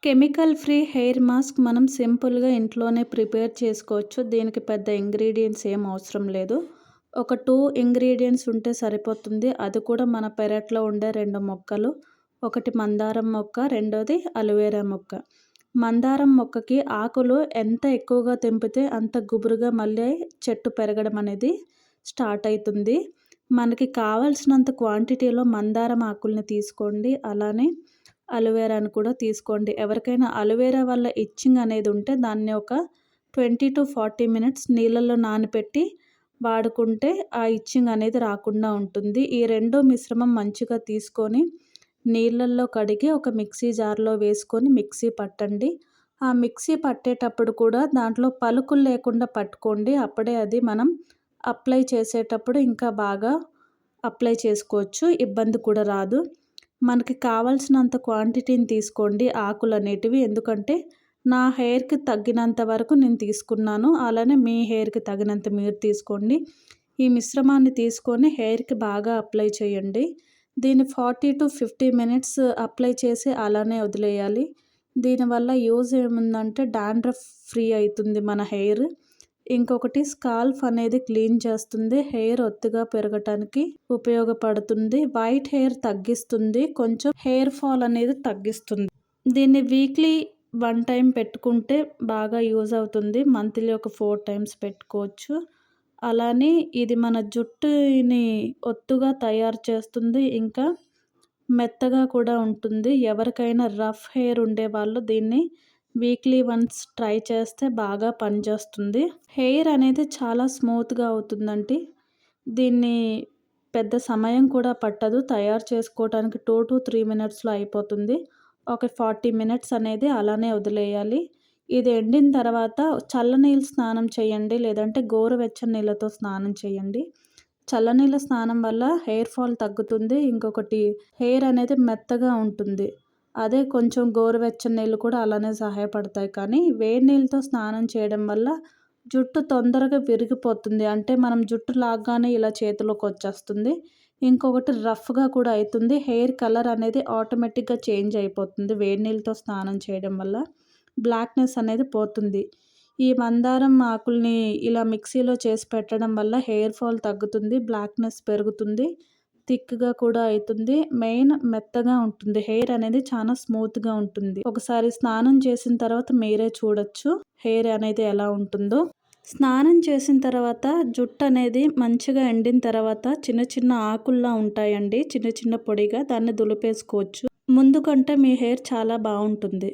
Chemical free hair mask మనం సింపుల్గా ఇంట్లోనే ప్రిపేర్ చేసుకోవచ్చు. దీనికి పెద్ద ఇంగ్రీడియంట్స్ ఏం అవసరం లేదు. ఒక 2 ఇంగ్రీడియంట్స్ ఉంటే సరిపోతుంది. అది కూడా మన పెరట్లో ఉండే 2 మొక్కలు. ఒకటి మందారం మొక్క, రెండోది అలోవెరా మొక్క. మందారం మొక్కకి ఆకులు ఎంత ఎక్కువగా తెంపితే అంత గుబురుగా మళ్ళీ చెట్టు పెరగడం అనేది స్టార్ట్ అవుతుంది. మనకి కావాల్సినంత క్వాంటిటీలో మందారం ఆకుల్ని తీసుకోండి. అలానే అలోవెరాను కూడా తీసుకోండి. ఎవరికైనా అలోవెరా వల్ల ఇచ్చింగ్ అనేది ఉంటే దాన్ని ఒక 20-40 మినిట్స్ నీళ్ళల్లో నానబెట్టి వాడుకుంటే ఆ ఇచ్చింగ్ అనేది రాకుండా ఉంటుంది. ఈ 2 మిశ్రమం మంచిగా తీసుకొని నీళ్ళల్లో కడిగి ఒక మిక్సీ జార్లో వేసుకొని మిక్సీ పట్టండి. ఆ మిక్సీ పట్టేటప్పుడు కూడా దాంట్లో పలుకులు లేకుండా పట్టుకోండి. అప్పుడే అది మనం అప్లై చేసేటప్పుడు ఇంకా బాగా అప్లై చేసుకోవచ్చు. ఇబ్బంది కూడా రాదు. మనకి కావాల్సినంత క్వాంటిటీని తీసుకోండి ఆకులు అనేటివి. ఎందుకంటే నా హెయిర్కి తగ్గినంత వరకు నేను తీసుకున్నాను. అలానే మీ హెయిర్కి తగినంత మీరు తీసుకోండి. ఈ మిశ్రమాన్ని తీసుకొని హెయిర్కి బాగా అప్లై చేయండి. దీన్ని 40-50 మినిట్స్ అప్లై చేసి అలానే వదిలేయాలి. దీనివల్ల యూజ్ ఏముందంటే డాండ్రఫ్ ఫ్రీ అవుతుంది మన హెయిర్. ఇంకొకటి స్కాల్ఫ్ అనేది క్లీన్ చేస్తుంది. హెయిర్ ఒత్తుగా పెరగటానికి ఉపయోగపడుతుంది. వైట్ హెయిర్ తగ్గిస్తుంది. కొంచెం హెయిర్ ఫాల్ అనేది తగ్గిస్తుంది. దీన్ని వీక్లీ 1 టైం పెట్టుకుంటే బాగా యూజ్ అవుతుంది. మంత్లీ ఒక 4 టైమ్స్ పెట్టుకోవచ్చు. అలానే ఇది మన జుట్టుని ఒత్తుగా తయారు చేస్తుంది. ఇంకా మెత్తగా కూడా ఉంటుంది. ఎవరికైనా రఫ్ హెయిర్ ఉండేవాళ్ళు దీన్ని వీక్లీ వన్స్ ట్రై చేస్తే బాగా పనిచేస్తుంది. హెయిర్ అనేది చాలా స్మూత్గా అవుతుందండి. దీన్ని పెద్ద సమయం కూడా పట్టదు. తయారు చేసుకోవడానికి 2-3 మినిట్స్లో అయిపోతుంది. ఒక 40 మినిట్స్ అనేది అలానే వదిలేయాలి. ఇది ఎండిన తర్వాత చల్లనీళ్ళు స్నానం చేయండి. లేదంటే గోరువెచ్చని నీళ్ళతో స్నానం చేయండి. చల్లనీళ్ళ స్నానం వల్ల హెయిర్ ఫాల్ తగ్గుతుంది. ఇంకొకటి హెయిర్ అనేది మెత్తగా ఉంటుంది. అదే కొంచెం గోరువెచ్చని నీళ్ళు కూడా అలానే సహాయపడతాయి. కానీ వేడి నీళ్ళతో స్నానం చేయడం వల్ల జుట్టు తొందరగా విరిగిపోతుంది. అంటే మనం జుట్టు లాగ్గానే ఇలా చేతిలోకి వచ్చేస్తుంది. ఇంకొకటి రఫ్గా కూడా అవుతుంది. హెయిర్ కలర్ అనేది ఆటోమేటిక్గా చేంజ్ అయిపోతుంది. వేడి నీళ్ళతో స్నానం చేయడం వల్ల బ్లాక్నెస్ అనేది పోతుంది. ఈ మందారం ఆకుల్ని ఇలా మిక్సీలో చేసి పెట్టడం వల్ల హెయిర్ ఫాల్ తగ్గుతుంది. బ్లాక్నెస్ పెరుగుతుంది. థిక్గా కూడా అవుతుంది. మెయిన్ మెత్తగా ఉంటుంది. హెయిర్ అనేది చాలా స్మూత్గా ఉంటుంది. ఒకసారి స్నానం చేసిన తర్వాత మీరే చూడొచ్చు హెయిర్ అనేది ఎలా ఉంటుందో. స్నానం చేసిన తర్వాత జుట్టు అనేది మంచిగా ఎండిన తర్వాత చిన్న చిన్న ఆకుల్లా ఉంటాయండి. చిన్న చిన్న పొడిగా దాన్ని దులిపేసుకోవచ్చు. ముందు కంటే మీ హెయిర్ చాలా బాగుంటుంది.